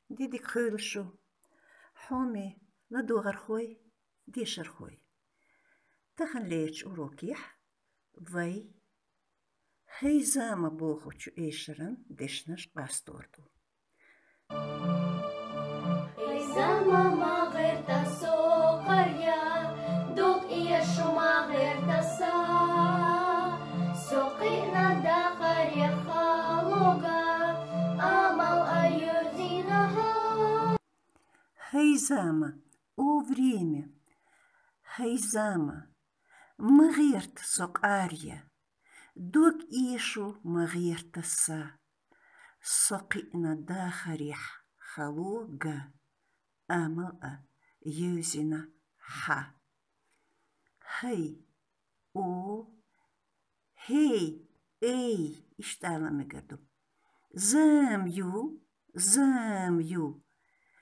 Диди кхылшу. Хоми ладугархой, дишархой. Тахан леч уроких, вай. Хей зама бохучу эшеран дешнаш пасторту. Хей зама магерта сокарья, док иешу магерта са. Сокина да харьяха лога, амал аюзинаха. Хей зама, о время. Хей зама, магерт сокарья. Док иешу магерта са. Сокина да харьяха лога. Амала юзина ха. Хей, о, хей, эй, иштала мегаду. Замью,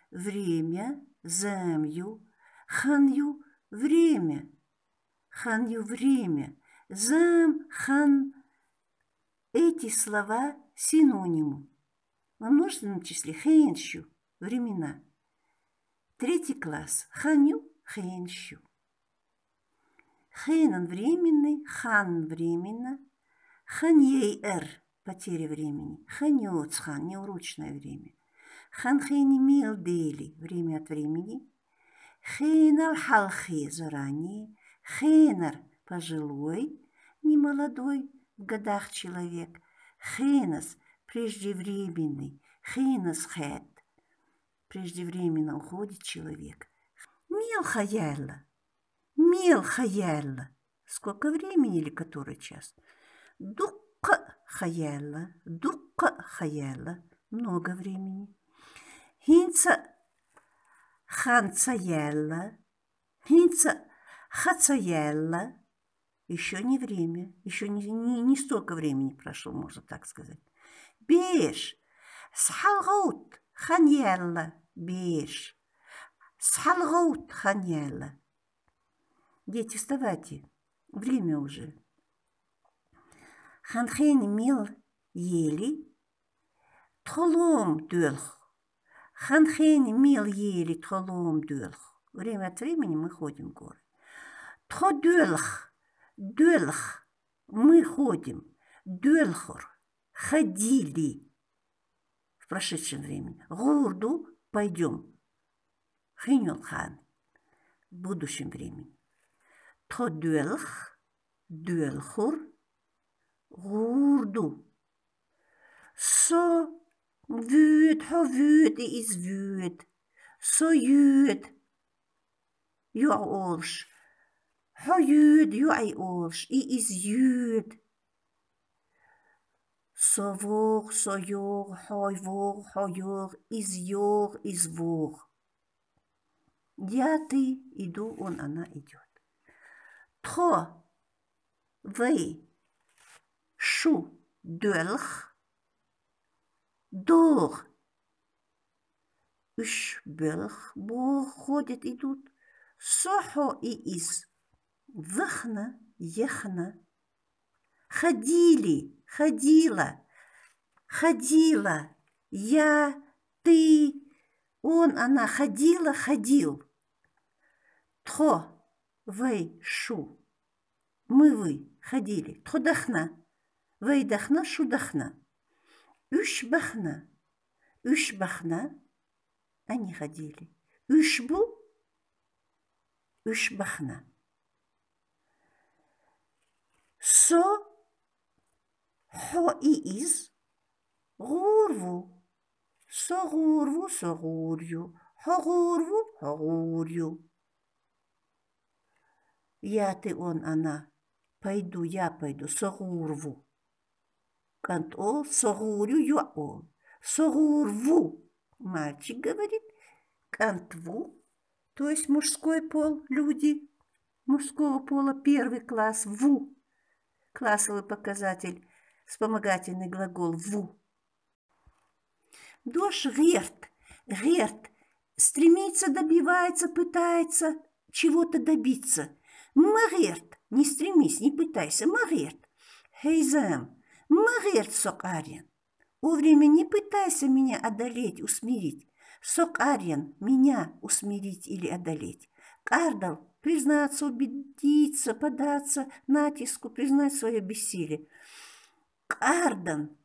время, замью, ханью, время, зам, хан. Эти слова синонимы. Во множественном числе хэнщу, времена. 3 класс. Ханю, хэнщу. Хэнан временный, хан временно. Ханьей потеря времени. Ханёцхан, неурочное время. Ханхэни милдели, время от времени. Хэнар халхи, заранее. Хэнар, пожилой, немолодой, в годах человек. Хэнас, преждевременный. Хэнас хэт, преждевременно уходит человек. Мил хаяла. Сколько времени или который час? Дукка хаяла. Много времени. Хинца ханцаяла. Хинца хацаяла. Еще не время. Еще не столько времени прошло, можно так сказать. Беш. Схалгаут ханьяла. Беш. Схалгаут ханьяла. Дети, вставайте. Время уже. Ханхени мил ели. Толом дюлх. Ханхени мил ели толом дюлх. Время от времени мы ходим в горы. То дюлх. Мы ходим. Дюлхор. Ходили. В прошедшем времени. Гурду. Пойдем. Хинюлхан. В будущем времени. То дюлхор. Гурду. Så vud, is vud. Så jud. Jo er års. Ha jud, jo er års. Is jud. Så vår, så jord, ha jord. Is vår. Я, ты, иду, он, она идет. Тро, вы, шу, дөлх. Дор. Уж белх, бог ходят, идут. Сохо и из. Вахна, ехна. Ходила. Я, ты, он, она ходил. Тхо, вы, шу. Мы, ходили. Тходахна. Вы, дахна, шудахна. Үш бахна. Они ходили. Үшбу. Үш бахна. Со. Хо и из. Гурву. Со гурью. Хо гурью. Я, ты, он, она. Я пойду. Со гурву. Кант ол, согурю, юол. Согурву. Мальчик говорит. Кантву. То есть мужской пол, люди. Мужского пола 1 класс. Ву. Классовый показатель. Вспомогательный глагол ву. Дош герт. Стремится, добивается, пытается чего-то добиться. Магерт. Не стремись, не пытайся. Магерт. Хейзам. Магерт сокарин. Вовремя не пытайся меня одолеть, усмирить. Сокарьян, меня усмирить или одолеть. Кардал, признаться, убедиться, податься натиску, признать свое бессилие. Кардан,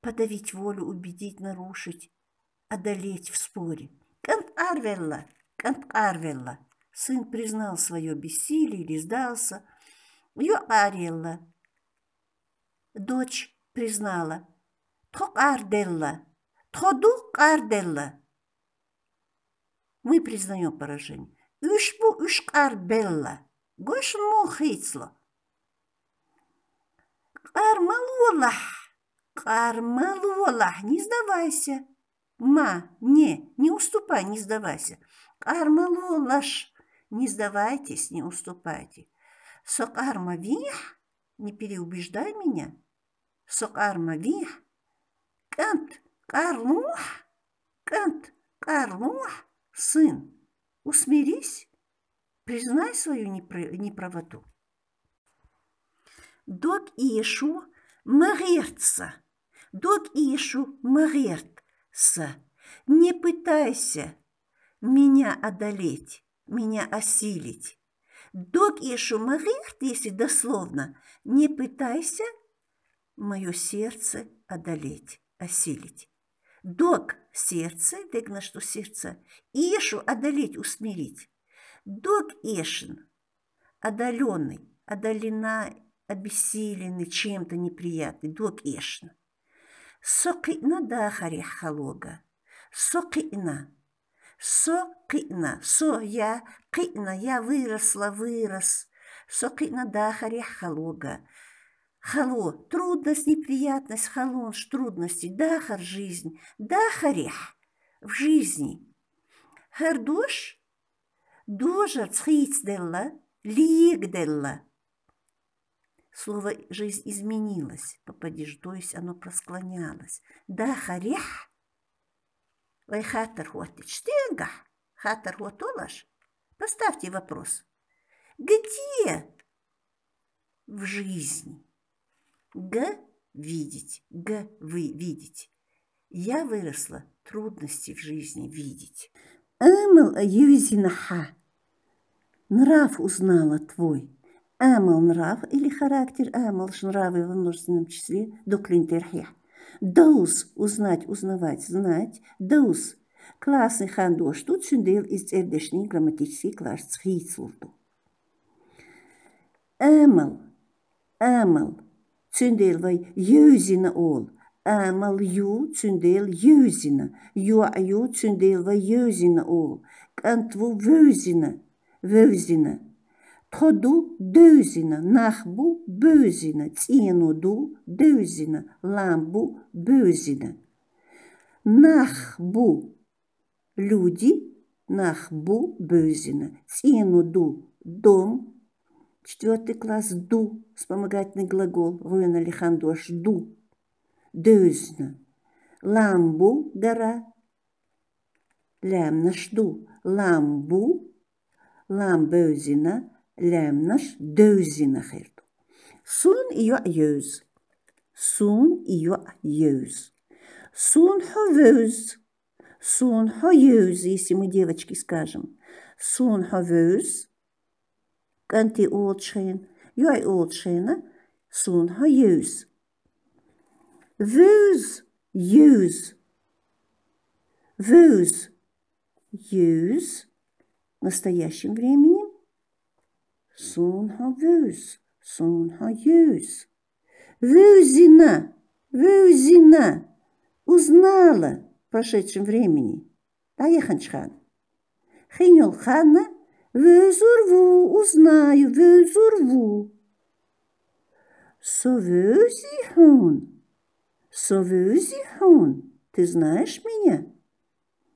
подавить волю, убедить, нарушить, одолеть в споре. Кант Арвелла. Сын признал свое бессилие или сдался. Арелла. Дочь признала. Тходу Карделла. Мы признаем поражение. Ушбу Ушкарбелла. Гош мухицло. Кармалуалах, не сдавайся. Не уступай, не сдавайся. Кармалуалаш, не сдавайтесь, не уступайте. Сокарма вих, не переубеждай меня. Сокарма вих. Кант Карлух, сын, усмирись, признай свою неправоту. Док Иешу магертса. Не пытайся меня одолеть, меня осилить. Док Иешу магерт, если дословно, не пытайся мое сердце одолеть, осилить. Док – сердце, дегна что сердце, Иешу – одолеть, усмирить. Док Ешин – одоленный, одолена, обессиленный чем-то неприятный, док Ешин. Сокина дахари халога. Сокина. Я вырос. Сокина дахари халога. Хало, трудность, неприятность, халонж, трудности, дахар, жизнь, дахарих, в жизни. Хардош, дожа, цхицделла, лигделла. Слово «жизнь» изменилось, попадешь, то есть оно просклонялось. Дахарих, вай хатар хотит, штега, хатар хотолаш. Поставьте вопрос. Где в жизни? Г – видеть, Г – вы видеть. Я выросла, трудности в жизни видеть. Амал юзинаха. Нрав узнала твой. Амал нрав или характер, амал нравы во множественном числе, доклинтерхех. Доус узнать, узнавать, знать. Доус классный хандош. Тут сюндел из эрдешний грамматический класс цхицлту. Амал. Цюндeel wij jeuzine ol. Amal ju цюндeel jeuzine. Ju цюндeel wij jeuzine ol. Kantwo weuzine. Trodu deuzine. Nachbu beuzine. Tienodu deuzine. Lambu beuzine. Nachbu люди. Nachbu beuzine. Tienodu дом. 4 класс ду, вспомогательный глагол, руина лихандош, ду, дözne. Ламбу, гора, лямнаш ду, ламбу, ламбözina, лямнаш, дözina херду. Сун iyo jöz. Сун ховöz. Сун ховöz, если мы девочки скажем. Сун ховöz. Канти олдшейн, юай олдшейна, сун ха юз. Вюз, настоящим временем. Сун ха юз. Вюзина, узнала в прошедшем времени. Таеханчхан. Хиньол ханна. Вюзурву, узнаю, вюзурву. Совюзихун. Ты знаешь меня?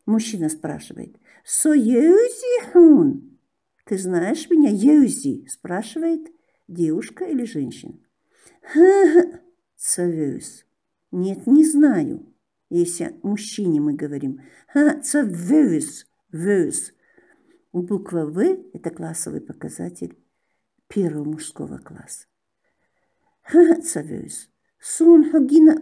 Мужчина спрашивает. Союзихун. Ты знаешь меня? Юзи спрашивает девушка или женщина. Совюз. Нет, не знаю. Если мужчине мы говорим. Совюз. Буква В – это классовый показатель первого мужского класса. Сун хогина